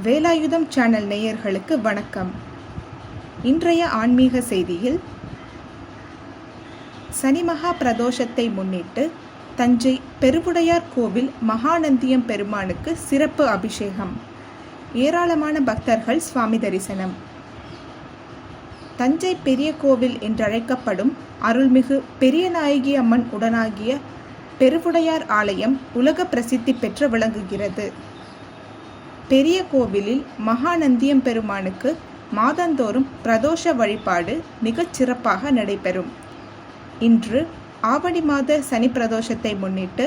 Velayutham channel நேயர்களுக்கு வணக்கம். இன்றைய ஆன்மீக செய்தியில் சனி மகா பிரதோஷத்தை முன்னிட்டு தஞ்சை பெருவுடையார் கோவில் மகாநந்தியம் பெருமானுக்கு சிறப்பு அபிஷேகம். ஏராளமான பக்தர்கள் சுவாமி தரிசனம். தஞ்சை பெரிய கோவில் என்றழைக்கப்படும் அருள்மிகு பெரியநாயகி அம்மன் உடனாகிய பெருவுடையார் ஆலயம் உலக பிரசித்தி பெற்று விளங்குகிறது. பெரிய கோவிலில் மகாநந்தியம் பெருமானுக்கு மாதந்தோறும் பிரதோஷ வழிபாடு மிகச் சிறப்பாக நடைபெறும். இன்று ஆவணி மாத சனி பிரதோஷத்தை முன்னிட்டு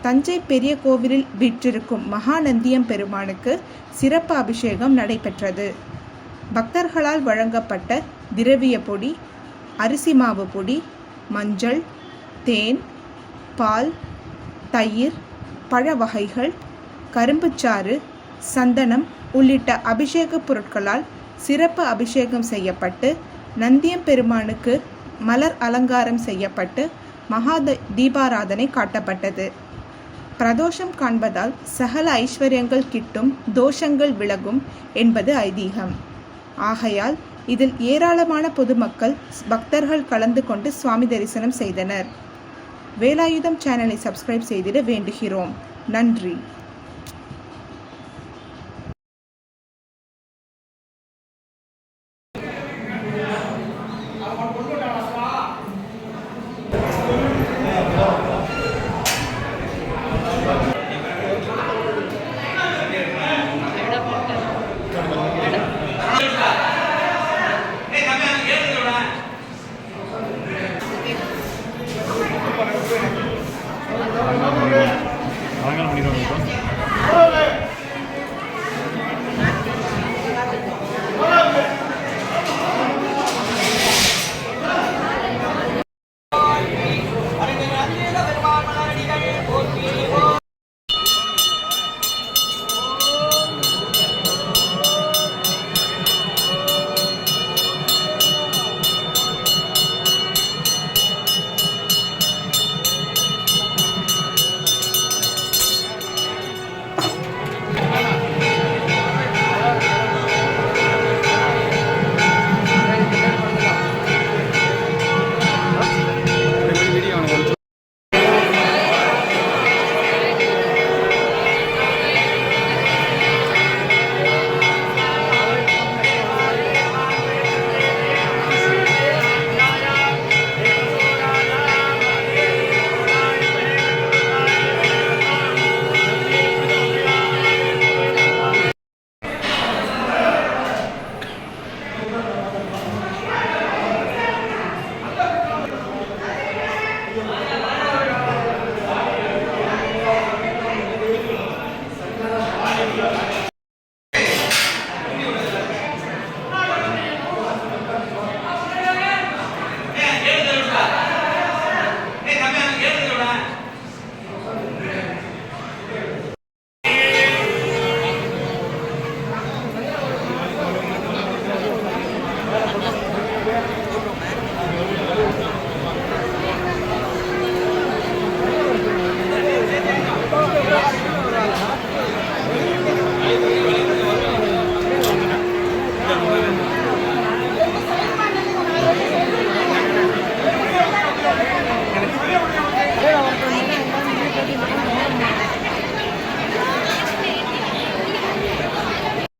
தஞ்சை பெரிய கோவிலில் வீற்றிருக்கும் மகாநந்தியம் பெருமானுக்கு சிறப்பு அபிஷேகம் நடைபெற்றது. பக்தர்களால் வழங்கப்பட்ட திரவிய பொடி, அரிசி மாவு பொடி, மஞ்சள், தேன், பால், தயிர், பழ வகைகள், கரும்புச்சாறு, சந்தனம் உள்ளிட்ட அபிஷேக பொருட்களால் சிறப்பு அபிஷேகம் செய்யப்பட்டு நந்தியம் பெருமானுக்கு மலர் அலங்காரம் செய்யப்பட்டு மகா தீபாராதனை காட்டப்பட்டது. பிரதோஷம் காண்பதால் சகல ஐஸ்வர்யங்கள் கிட்டும், தோஷங்கள் விலகும் என்பது ஐதீகம். ஆகையால் இதில் ஏராளமான பொதுமக்கள் பக்தர்கள் கலந்து கொண்டு சுவாமி தரிசனம் செய்தனர். வேலாயுதம் சேனலை சப்ஸ்கிரைப் செய்திட வேண்டுகிறோம். நன்றி.